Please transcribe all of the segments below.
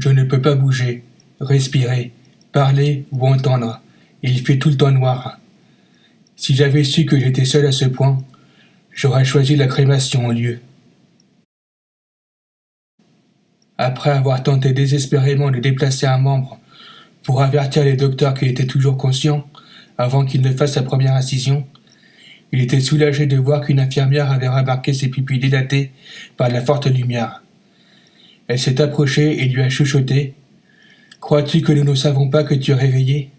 Je ne peux pas bouger, respirer, parler ou entendre. Il fait tout le temps noir. Si j'avais su que j'étais seul à ce point, j'aurais choisi la crémation au lieu. Après avoir tenté désespérément de déplacer un membre pour avertir les docteurs qu'il était toujours conscient avant qu'il ne fasse sa première incision, il était soulagé de voir qu'une infirmière avait remarqué ses pupilles dilatées par la forte lumière. Elle s'est approchée et lui a chuchoté « Crois-tu que nous ne savons pas que tu es réveillé ?»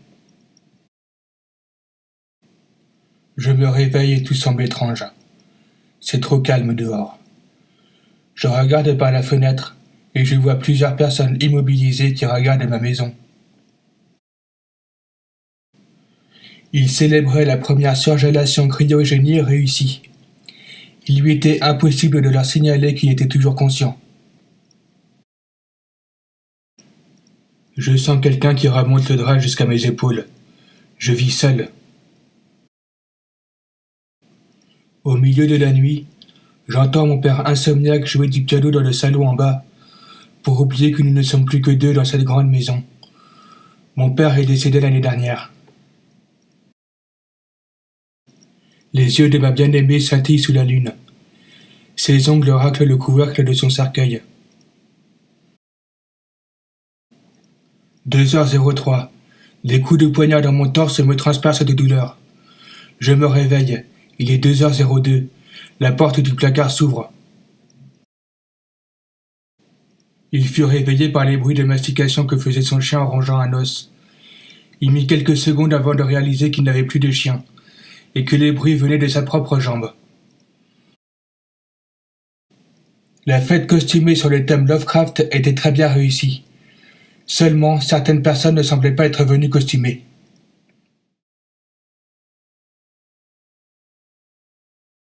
Je me réveille et tout semble étrange. C'est trop calme dehors. Je regarde par la fenêtre et je vois plusieurs personnes immobilisées qui regardent ma maison. Ils célébraient la première surgélation cryogénie réussie. Il lui était impossible de leur signaler qu'il était toujours conscient. Je sens quelqu'un qui remonte le drap jusqu'à mes épaules. Je vis seul. Au milieu de la nuit, j'entends mon père insomniaque jouer du piano dans le salon en bas, pour oublier que nous ne sommes plus que deux dans cette grande maison. Mon père est décédé l'année dernière. Les yeux de ma bien-aimée scintillent sous la lune. Ses ongles raclent le couvercle de son cercueil. 2h03. Les coups de poignard dans mon torse me transpercent de douleur. Je me réveille. Il est 2h02. La porte du placard s'ouvre. Il fut réveillé par les bruits de mastication que faisait son chien en rongeant un os. Il mit quelques secondes avant de réaliser qu'il n'avait plus de chien, et que les bruits venaient de sa propre jambe. La fête costumée sur le thème Lovecraft était très bien réussie. Seulement, certaines personnes ne semblaient pas être venues costumées.